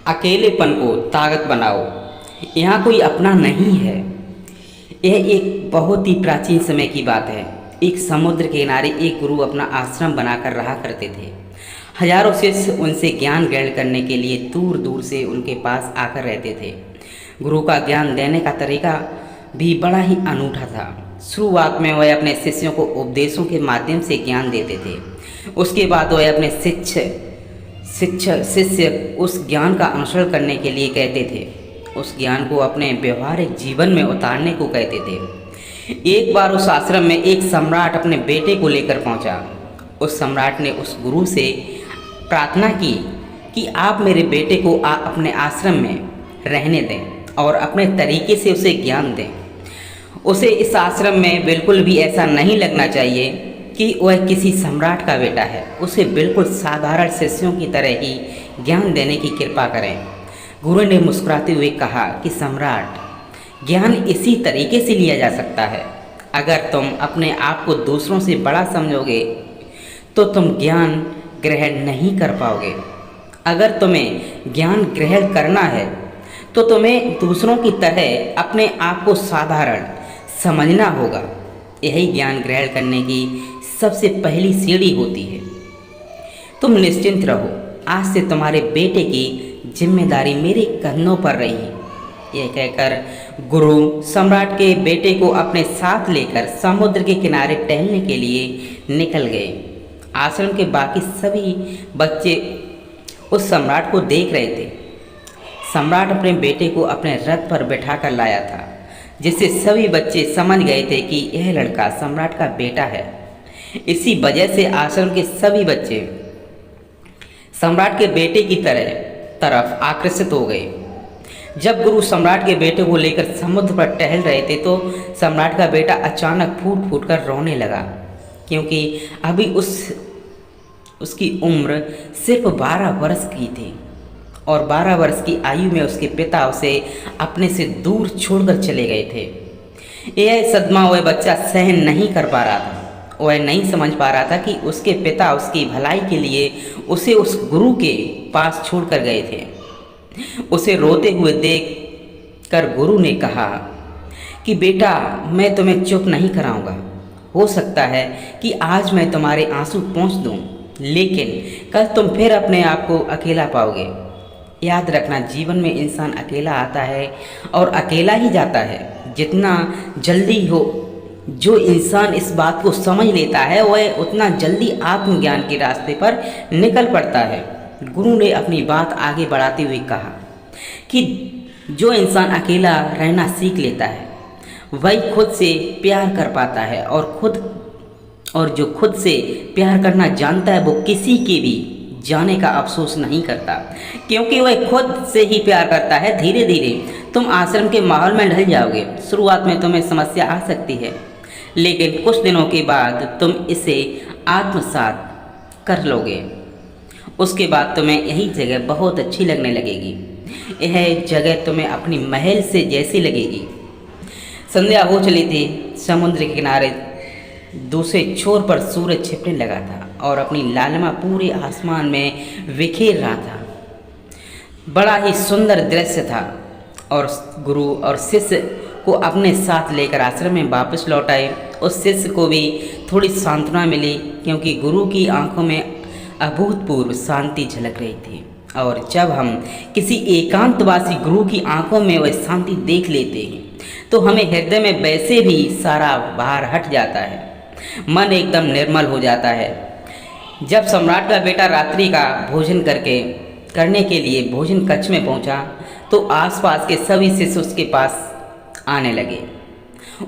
अकेलेपन को ताकत बनाओ। यहाँ कोई अपना नहीं है। यह एक बहुत ही प्राचीन समय की बात है। एक समुद्र के किनारे एक गुरु अपना आश्रम बनाकर रहा करते थे। हजारों शिष्य उनसे ज्ञान ग्रहण करने के लिए दूर दूर से उनके पास आकर रहते थे। गुरु का ज्ञान देने का तरीका भी बड़ा ही अनूठा था। शुरुआत में वह अपने शिष्यों को उपदेशों के माध्यम से ज्ञान देते थे। उसके बाद वह अपने शिष्य उस ज्ञान का अनुसरण करने के लिए कहते थे। उस ज्ञान को अपने व्यवहारिक जीवन में उतारने को कहते थे। एक बार उस आश्रम में एक सम्राट अपने बेटे को लेकर पहुंचा। उस सम्राट ने उस गुरु से प्रार्थना की कि आप मेरे बेटे को अपने आश्रम में रहने दें और अपने तरीके से उसे ज्ञान दें। उसे इस आश्रम में बिल्कुल भी ऐसा नहीं लगना चाहिए कि वह किसी सम्राट का बेटा है। उसे बिल्कुल साधारण शिष्यों की तरह ही ज्ञान देने की कृपा करें। गुरु ने मुस्कुराते हुए कहा कि सम्राट, ज्ञान इसी तरीके से लिया जा सकता है। अगर तुम अपने आप को दूसरों से बड़ा समझोगे तो तुम ज्ञान ग्रहण नहीं कर पाओगे। अगर तुम्हें ज्ञान ग्रहण करना है तो तुम्हें दूसरों की तरह अपने आप को साधारण समझना होगा। यही ज्ञान ग्रहण करने की सबसे पहली सीढ़ी होती है। तुम निश्चिंत रहो, आज से तुम्हारे बेटे की जिम्मेदारी मेरे कंधों पर रही। यह कहकर गुरु सम्राट के बेटे को अपने साथ लेकर समुद्र के किनारे टहलने के लिए निकल गए। आश्रम के बाकी सभी बच्चे उस सम्राट को देख रहे थे। सम्राट अपने बेटे को अपने रथ पर बैठा कर लाया था, जिससे सभी बच्चे समझ गए थे कि यह लड़का सम्राट का बेटा है। इसी वजह से आश्रम के सभी बच्चे सम्राट के बेटे की तरफ आकर्षित हो गए। जब गुरु सम्राट के बेटे को लेकर समुद्र पर टहल रहे थे तो सम्राट का बेटा अचानक फूट फूट कर रोने लगा, क्योंकि अभी उसकी उम्र सिर्फ 12 वर्ष की थी और 12 वर्ष की आयु में उसके पिता उसे अपने से दूर छोड़कर चले गए थे। यह सदमा वह बच्चा सहन नहीं कर पा रहा था। वह नहीं समझ पा रहा था कि उसके पिता उसकी भलाई के लिए उसे उस गुरु के पास छोड़कर गए थे। उसे रोते हुए देख कर गुरु ने कहा कि बेटा, मैं तुम्हें चुप नहीं कराऊंगा। हो सकता है कि आज मैं तुम्हारे आंसू पोंछ दूं, लेकिन कल तुम फिर अपने आप को अकेला पाओगे। याद रखना, जीवन में इंसान अकेला आता है और अकेला ही जाता है। जितना जल्दी हो जो इंसान इस बात को समझ लेता है वह उतना जल्दी आत्मज्ञान के रास्ते पर निकल पड़ता है। गुरु ने अपनी बात आगे बढ़ाते हुए कहा कि जो इंसान अकेला रहना सीख लेता है वही खुद से प्यार कर पाता है और जो खुद से प्यार करना जानता है वो किसी के भी जाने का अफसोस नहीं करता, क्योंकि वह खुद से ही प्यार करता है। धीरे धीरे तुम आश्रम के माहौल में ढल जाओगे। शुरुआत में तुम्हें समस्या आ सकती है, लेकिन कुछ दिनों के बाद तुम इसे आत्मसात कर लोगे। उसके बाद तुम्हें यही जगह बहुत अच्छी लगने लगेगी। यह जगह तुम्हें अपनी महल से जैसी लगेगी। संध्या हो चली थी। समुद्र के किनारे दूसरे छोर पर सूरज छिपने लगा था और अपनी लालिमा पूरे आसमान में बिखेर रहा था। बड़ा ही सुंदर दृश्य था और गुरु और शिष्य को अपने साथ लेकर आश्रम में वापस लौट आए। उस शिष्य को भी थोड़ी सांत्वना मिली, क्योंकि गुरु की आंखों में अभूतपूर्व शांति झलक रही थी। और जब हम किसी एकांतवासी गुरु की आंखों में वह शांति देख लेते हैं तो हमें हृदय में वैसे भी सारा भार हट जाता है, मन एकदम निर्मल हो जाता है। जब सम्राट का बेटा रात्रि का भोजन करने के लिए भोजन कक्ष में पहुंचा तो आसपास के सभी शिष्य उसके पास आने लगे।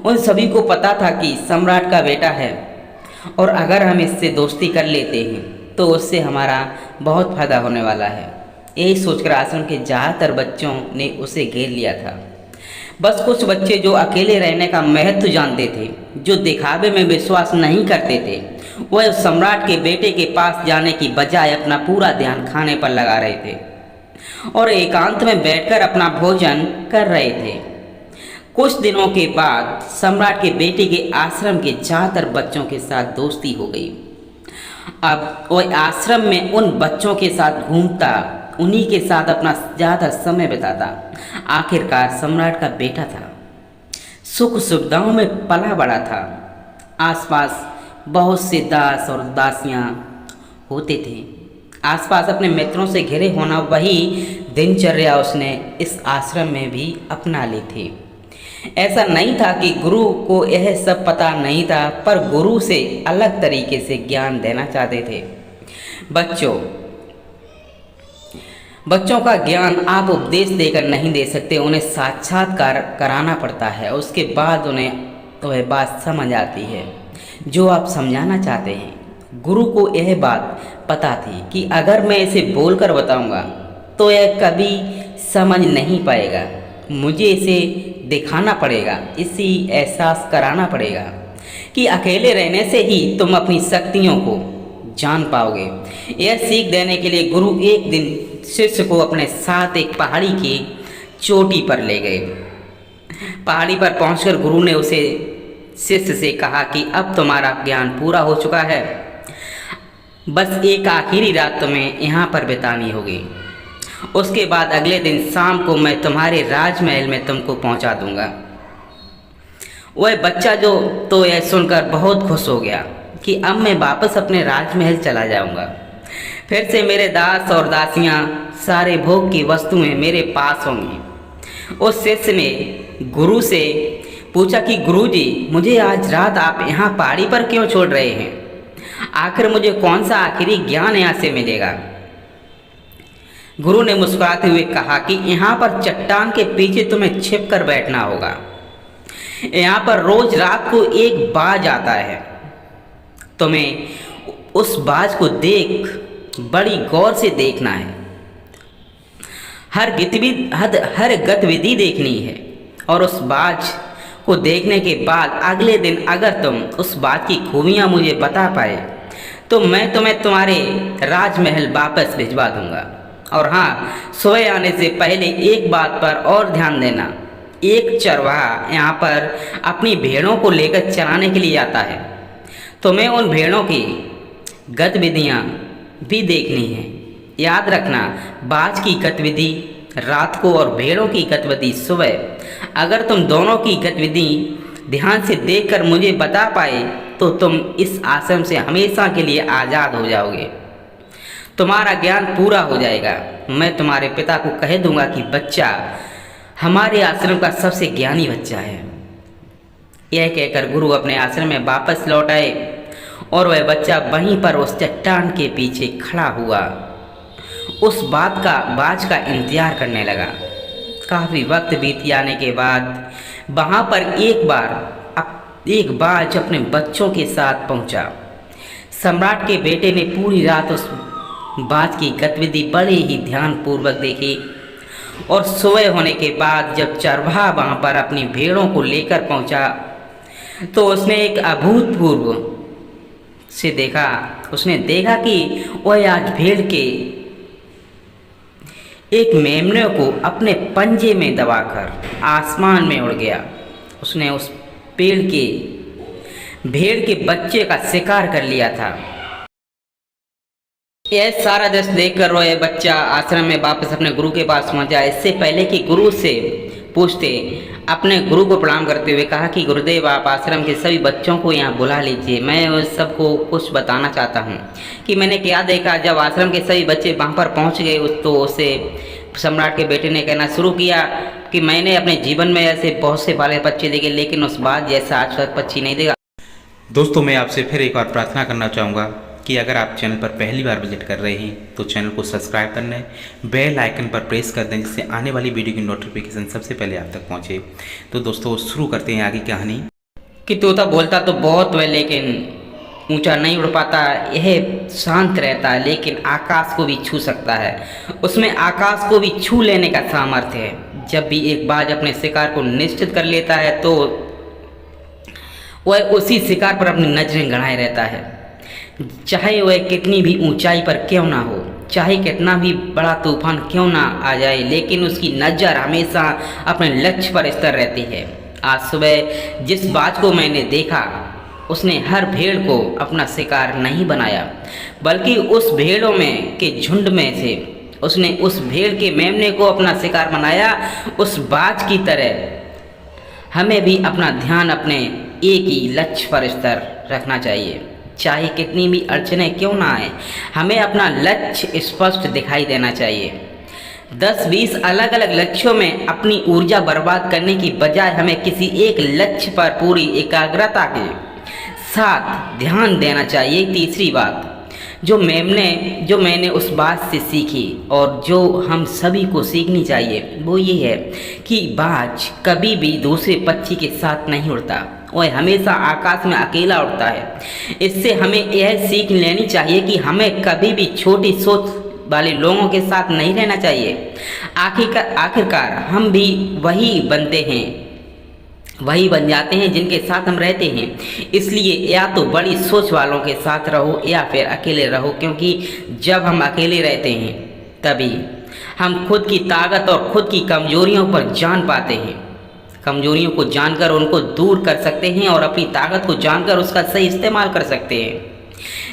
उन सभी को पता था कि सम्राट का बेटा है और अगर हम इससे दोस्ती कर लेते हैं तो उससे हमारा बहुत फायदा होने वाला है। यही सोचकर आश्रम के ज़्यादातर बच्चों ने उसे घेर लिया था। बस कुछ बच्चे जो अकेले रहने का महत्व जानते थे, जो दिखावे में विश्वास नहीं करते थे, वह सम्राट के बेटे के पास जाने की बजाय अपना पूरा ध्यान खाने पर लगा रहे थे और एकांत में बैठकर अपना भोजन कर रहे थे। कुछ दिनों के बाद सम्राट के बेटे के आश्रम के ज़्यादातर बच्चों के साथ दोस्ती हो गई। अब वह आश्रम में उन बच्चों के साथ घूमता, उन्हीं के साथ अपना ज़्यादा समय बिताता। आखिरकार सम्राट का बेटा था, सुख सुविधाओं में पला बड़ा था। आसपास बहुत से दास और दासियां होते थे। आसपास अपने मित्रों से घिरे होना, वही दिनचर्या उसने इस आश्रम में भी अपना ली थी। ऐसा नहीं था कि गुरु को यह सब पता नहीं था, पर गुरु से अलग तरीके से ज्ञान देना चाहते थे। बच्चों का ज्ञान आप उपदेश देकर नहीं दे सकते, उन्हें साक्षात्कार कराना पड़ता है। उसके बाद उन्हें वह बात समझ आती है जो आप समझाना चाहते हैं। गुरु को यह बात पता थी कि अगर मैं इसे बोलकर बताऊंगा तो यह कभी समझ नहीं पाएगा। मुझे इसे दिखाना पड़ेगा, इसी एहसास कराना पड़ेगा कि अकेले रहने से ही तुम अपनी शक्तियों को जान पाओगे। यह सीख देने के लिए गुरु एक दिन शिष्य को अपने साथ एक पहाड़ी की चोटी पर ले गए। पहाड़ी पर पहुंचकर गुरु ने उसे शिष्य से कहा कि अब तुम्हारा ज्ञान पूरा हो चुका है, बस एक आखिरी रात तुम्हें यहाँ पर बितानी होगी। उसके बाद अगले दिन शाम को मैं तुम्हारे राजमहल में तुमको पहुँचा दूंगा। वह बच्चा तो यह सुनकर बहुत खुश हो गया कि अब मैं वापस अपने राजमहल चला जाऊंगा। फिर से मेरे दास और दासियां, सारे भोग की वस्तुएं मेरे पास होंगी। उस शिष्य ने गुरु से पूछा कि गुरुजी, मुझे आज रात आप यहाँ पहाड़ी पर क्यों छोड़ रहे हैं? आखिर मुझे कौन सा आखिरी ज्ञान यहाँ से मिलेगा? गुरु ने मुस्कुराते हुए कहा कि यहाँ पर चट्टान के पीछे तुम्हें छिप कर बैठना होगा। यहाँ पर रोज रात को एक बाज आता है। तुम्हें उस बाज को बड़ी गौर से देखना है। हर गतिविधि देखनी है और उस बाज को देखने के बाद अगले दिन अगर तुम उस बात की खूबियाँ मुझे बता पाए तो मैं तुम्हें तुम्हारे राजमहल वापस भिजवा दूंगा। और हाँ, सुबह आने से पहले एक बात पर और ध्यान देना, एक चरवाहा यहाँ पर अपनी भेड़ों को लेकर चराने के लिए आता है। तुम्हें उन भेड़ों की गतिविधियाँ भी देखनी है। याद रखना, बाज की गतिविधि रात को और भेड़ों की गतिविधि सुबह। अगर तुम दोनों की गतिविधि ध्यान से देखकर मुझे बता पाए तो तुम इस आश्रम से हमेशा के लिए आज़ाद हो जाओगे। तुम्हारा ज्ञान पूरा हो जाएगा। मैं तुम्हारे पिता को कह दूंगा कि बच्चा हमारे आश्रम का सबसे ज्ञानी बच्चा है। यह कहकर गुरु अपने आश्रम में वापस लौट आए और वह बच्चा वहीं पर उस चट्टान के पीछे खड़ा हुआ उस बाज का इंतजार करने लगा। काफ़ी वक्त बीत जाने के बाद वहाँ पर एक बाज अपने बच्चों के साथ पहुँचा। सम्राट के बेटे ने पूरी रात उस बाज की गतिविधि बड़े ही ध्यानपूर्वक देखी और सुबह होने के बाद जब चरवाहा वहाँ पर अपनी भेड़ों को लेकर पहुँचा तो उसने एक अभूतपूर्व से देखा। उसने देखा कि वह आज भेड़ के एक मेमने को अपने पंजे में दबाकर आसमान में उड़ गया। उसने उस भेड़ के बच्चे का शिकार कर लिया था। यह सारा दृश्य देखकर वह बच्चा आश्रम में वापस अपने गुरु के पास पहुंचा। इससे पहले कि गुरु से पूछते, अपने गुरु को प्रणाम करते हुए कहा कि गुरुदेव, आप आश्रम के सभी बच्चों को यहाँ बुला लीजिए। मैं उस सबको कुछ बताना चाहता हूँ कि मैंने क्या देखा। जब आश्रम के सभी बच्चे वहाँ पर पहुँच गए तो उसे सम्राट के बेटे ने कहना शुरू किया कि मैंने अपने जीवन में ऐसे बहुत से पाले पक्षी देखे, लेकिन उस बात जैसा आज तक पक्षी नहीं देखा। दोस्तों, मैं आपसे फिर एक बार प्रार्थना करना चाहूँगा कि अगर आप चैनल पर पहली बार विजिट कर रहे हैं तो चैनल को सब्सक्राइब कर लें, बेल आइकन पर प्रेस कर दें जिससे आने वाली वीडियो की नोटिफिकेशन सबसे पहले आप तक पहुंचे। तो दोस्तों, शुरू करते हैं आगे कहानी। कि तोता बोलता तो बहुत है लेकिन ऊंचा नहीं उड़ पाता। यह शांत रहता है लेकिन आकाश को भी छू सकता है। उसमें आकाश को भी छू लेने का सामर्थ्य है। जब भी एक बाज अपने शिकार को निश्चित कर लेता है तो वह उसी शिकार पर अपनी नजरें गड़ाए रहता है, चाहे वह कितनी भी ऊंचाई पर क्यों ना हो, चाहे कितना भी बड़ा तूफान क्यों ना आ जाए, लेकिन उसकी नज़र हमेशा अपने लक्ष्य पर स्थिर रहती है। आज सुबह जिस बाज को मैंने देखा उसने हर भेड़ को अपना शिकार नहीं बनाया, बल्कि उस भेड़ों में के झुंड में से उसने उस भेड़ के मेमने को अपना शिकार बनाया। उस बाज की तरह हमें भी अपना ध्यान अपने एक ही लक्ष्य पर स्थिर रखना चाहिए, चाहे कितनी भी अड़चनें क्यों ना आए। हमें अपना लक्ष्य स्पष्ट दिखाई देना चाहिए। 10-20 अलग अलग लक्ष्यों में अपनी ऊर्जा बर्बाद करने की बजाय हमें किसी एक लक्ष्य पर पूरी एकाग्रता के साथ ध्यान देना चाहिए। तीसरी बात जो मैंने उस बात से सीखी और जो हम सभी को सीखनी चाहिए वो ये है कि बाज कभी भी दूसरे पक्षी के साथ नहीं उड़ता, वह हमेशा आकाश में अकेला उड़ता है। इससे हमें यह सीख लेनी चाहिए कि हमें कभी भी छोटी सोच वाले लोगों के साथ नहीं रहना चाहिए। आखिरकार हम भी वही बन जाते हैं जिनके साथ हम रहते हैं। इसलिए या तो बड़ी सोच वालों के साथ रहो या फिर अकेले रहो, क्योंकि जब हम अकेले रहते हैं तभी हम खुद की ताकत और खुद की कमजोरियों पर जान पाते हैं। कमजोरियों को जानकर उनको दूर कर सकते हैं और अपनी ताकत को जानकर उसका सही इस्तेमाल कर सकते हैं।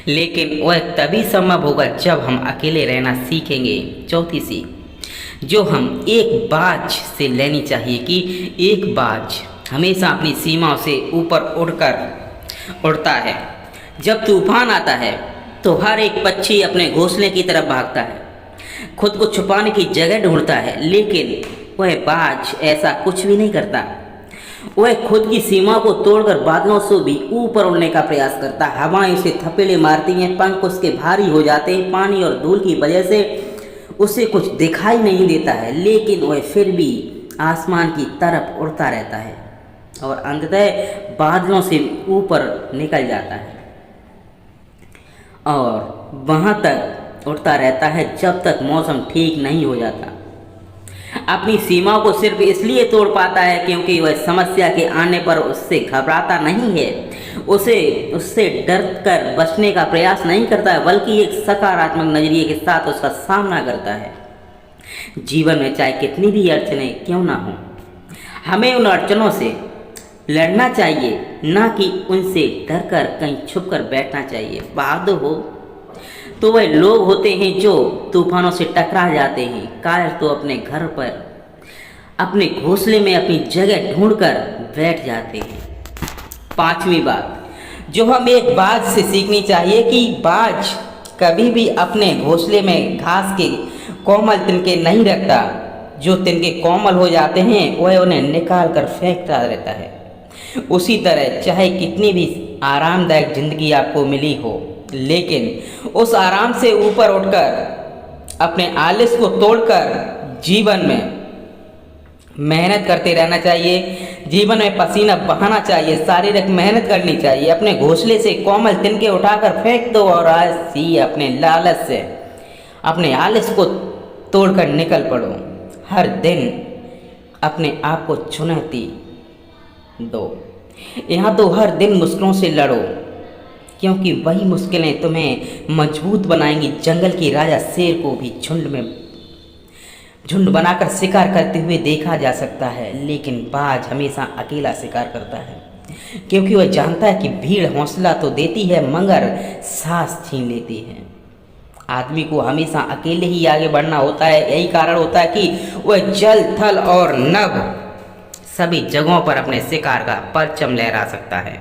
लेकिन वह तभी संभव होगा जब हम अकेले रहना सीखेंगे। चौथी सीख जो हम एक बाज से लेनी चाहिए कि एक बाज हमेशा अपनी सीमाओं से ऊपर उड़ता है। जब तूफान आता है तो हर एक पक्षी अपने घोंसले की तरफ भागता है, खुद को छुपाने की जगह ढूंढता है, लेकिन वह बाज ऐसा कुछ भी नहीं करता। वह खुद की सीमा को तोड़कर बादलों से भी ऊपर उड़ने का प्रयास करता है। हवाएं उसे थपेले मारती हैं, पंख उसके भारी हो जाते हैं, पानी और धूल की वजह से उसे कुछ दिखाई नहीं देता है, लेकिन वह फिर भी आसमान की तरफ उड़ता रहता है और अंततः बादलों से ऊपर निकल जाता है और वहाँ तक उड़ता रहता है जब तक मौसम ठीक नहीं हो जाता। अपनी सीमा को सिर्फ इसलिए तोड़ पाता है क्योंकि वह समस्या के आने पर उससे घबराता नहीं है, उससे डर कर बचने का प्रयास नहीं करता है, बल्कि एक सकारात्मक नजरिए के साथ उसका सामना करता है। जीवन में चाहे कितनी भी अड़चनें क्यों ना हो, हमें उन अड़चनों से लड़ना चाहिए, ना कि उनसे डर कर कहीं छुप कर बैठना चाहिए। बहादुर हो तो वह लोग होते हैं जो तूफानों से टकरा जाते हैं, कायर तो अपने घर पर अपने घोंसले में अपनी जगह ढूंढकर बैठ जाते हैं। पांचवी बात जो हम एक बाज से सीखनी चाहिए कि बाज कभी भी अपने घोंसले में घास के कोमल तिनके नहीं रखता। जो तिनके कोमल हो जाते हैं वह उन्हें निकाल कर फेंकता रहता है। उसी तरह चाहे कितनी भी आरामदायक जिंदगी आपको मिली हो, लेकिन उस आराम से ऊपर उठकर अपने आलस को तोड़कर जीवन में मेहनत करते रहना चाहिए। जीवन में पसीना बहाना चाहिए, शारीरिक मेहनत करनी चाहिए। अपने घोंसले से कोमल तिनके उठाकर फेंक दो और आज ही अपने लालच से अपने आलस को तोड़कर निकल पड़ो। हर दिन अपने आप को चुनौती दो। यहाँ तो हर दिन मुश्किलों से लड़ो, क्योंकि वही मुश्किलें तुम्हें मजबूत बनाएंगी। जंगल की राजा शेर को भी झुंड बनाकर शिकार करते हुए देखा जा सकता है, लेकिन बाज हमेशा अकेला शिकार करता है, क्योंकि वह जानता है कि भीड़ हौसला तो देती है मगर सांस छीन लेती है। आदमी को हमेशा अकेले ही आगे बढ़ना होता है। यही कारण होता है कि वह जल, थल और नभ सभी जगहों पर अपने शिकार का परचम लहरा सकता है।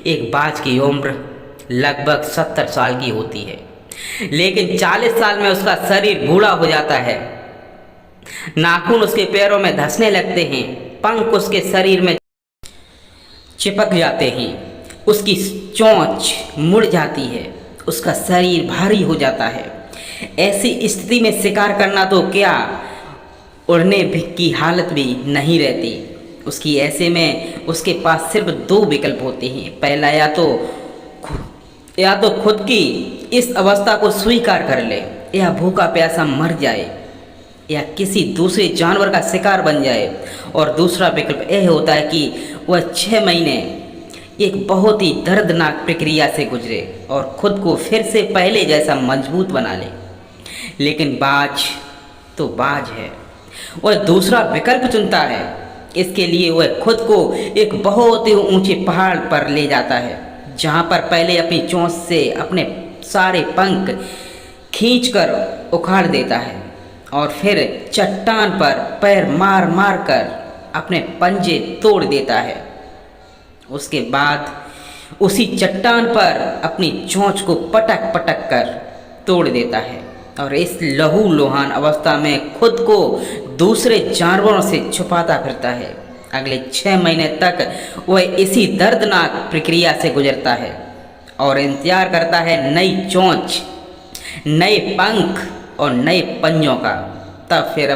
एक बाज की उम्र लगभग 70 साल की होती है, लेकिन 40 साल में उसका शरीर बूढ़ा हो जाता है। नाखून उसके पैरों में धंसने लगते हैं, पंख उसके शरीर में चिपक जाते हैं, उसकी चोंच मुड़ जाती है, उसका शरीर भारी हो जाता है। ऐसी स्थिति में शिकार करना तो क्या, उड़ने की हालत भी नहीं रहती उसकी। ऐसे में उसके पास सिर्फ 2 विकल्प होते हैं। पहला, या तो खुद की इस अवस्था को स्वीकार कर ले, या भूखा प्यासा मर जाए, या किसी दूसरे जानवर का शिकार बन जाए। और दूसरा विकल्प यह होता है कि वह 6 महीने एक बहुत ही दर्दनाक प्रक्रिया से गुजरे और खुद को फिर से पहले जैसा मजबूत बना ले। लेकिन बाज तो बाज है, वह दूसरा विकल्प चुनता है। इसके लिए वह खुद को एक बहुत ही ऊंचे पहाड़ पर ले जाता है, जहाँ पर पहले अपनी चोंच से अपने सारे पंख खींचकर उखाड़ देता है और फिर चट्टान पर पैर मार मार कर अपने पंजे तोड़ देता है। उसके बाद उसी चट्टान पर अपनी चोंच को पटक पटक कर तोड़ देता है और इस लहूलुहान अवस्था में खुद को दूसरे जानवरों से छुपाता फिरता है। अगले 6 महीने तक वह इसी दर्दनाक प्रक्रिया से गुजरता है और इंतजार करता है नई चोंच, नए पंख और नए पंजों का। तब फिर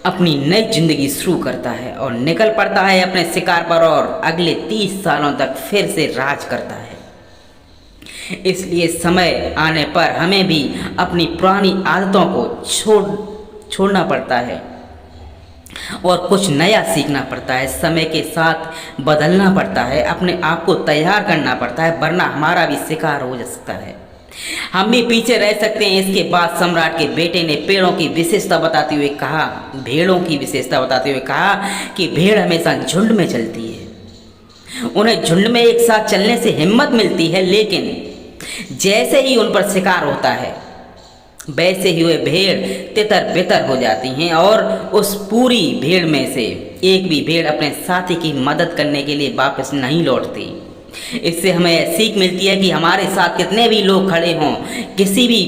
अपनी नई जिंदगी शुरू करता है और निकल पड़ता है अपने शिकार पर और अगले 30 सालों तक फिर से राज करता है। इसलिए समय आने पर हमें भी अपनी पुरानी आदतों को छोड़ना पड़ता है और कुछ नया सीखना पड़ता है। समय के साथ बदलना पड़ता है, अपने आप को तैयार करना पड़ता है, वरना हमारा भी शिकार हो सकता है, हम भी पीछे रह सकते हैं। इसके बाद सम्राट के बेटे ने पेड़ों की विशेषता बताते हुए कहा, भेड़ों की विशेषता बताते हुए कहा कि भेड़ हमेशा झुंड में चलती है। उन्हें झुंड में एक साथ चलने से हिम्मत मिलती है, लेकिन जैसे ही उन पर शिकार होता है वैसे ही वे भेड़ तितर बितर हो जाती हैं और उस पूरी भीड़ में से एक भी भेड़ अपने साथी की मदद करने के लिए वापस नहीं लौटती। इससे हमें सीख मिलती है कि हमारे साथ कितने भी लोग खड़े हों, किसी भी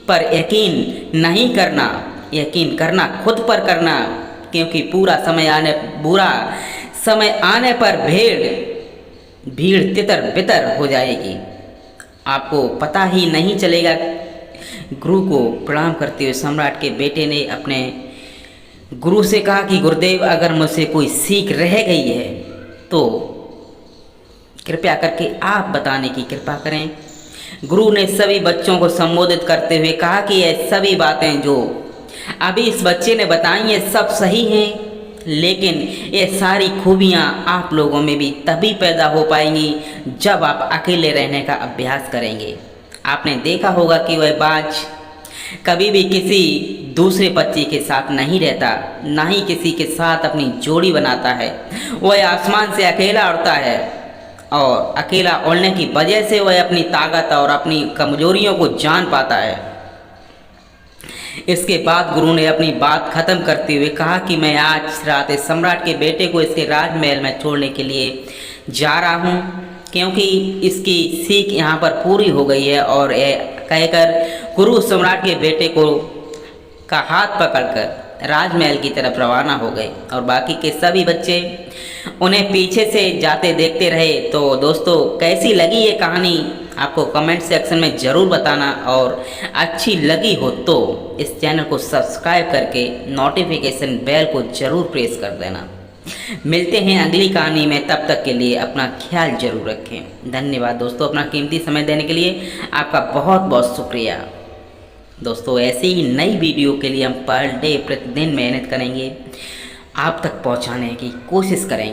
पर यकीन नहीं करना, यकीन करना खुद पर करना, क्योंकि बुरा समय आने पर भीड़ तितर बितर हो जाएगी। आपको पता ही नहीं चलेगा। गुरु को प्रणाम करते हुए सम्राट के बेटे ने अपने गुरु से कहा कि गुरुदेव, अगर मुझसे कोई सीख रह गई है तो कृपया करके आप बताने की कृपा करें। गुरु ने सभी बच्चों को संबोधित करते हुए कहा कि ये सभी बातें जो अभी इस बच्चे ने बताई ये सब सही हैं, लेकिन ये सारी खूबियाँ आप लोगों में भी तभी पैदा हो पाएंगी जब आप अकेले रहने का अभ्यास करेंगे। आपने देखा होगा कि वह बाज कभी भी किसी दूसरे पक्षी के साथ नहीं रहता, ना ही किसी के साथ अपनी जोड़ी बनाता है। वह आसमान से अकेला उड़ता है और अकेला उड़ने की वजह से वह अपनी ताकत और अपनी कमजोरियों को जान पाता है। इसके बाद गुरु ने अपनी बात खत्म करते हुए कहा कि मैं आज रात इस सम्राट के बेटे को इसके राजमहल में छोड़ने के लिए जा रहा हूँ, क्योंकि इसकी सीख यहाँ पर पूरी हो गई है। और कहकर गुरु सम्राट के बेटे का हाथ पकड़कर राजमहल की तरफ रवाना हो गए और बाकी के सभी बच्चे उन्हें पीछे से जाते देखते रहे। तो दोस्तों, कैसी लगी ये कहानी आपको कमेंट सेक्शन में ज़रूर बताना, और अच्छी लगी हो तो इस चैनल को सब्सक्राइब करके नोटिफिकेशन बेल को ज़रूर प्रेस कर देना। मिलते हैं अगली कहानी में, तब तक के लिए अपना ख्याल जरूर रखें। धन्यवाद दोस्तों, अपना कीमती समय देने के लिए आपका बहुत बहुत शुक्रिया। दोस्तों, ऐसे ही नई वीडियो के लिए हम पर डे प्रतिदिन मेहनत करेंगे, आप तक पहुंचाने की कोशिश करेंगे।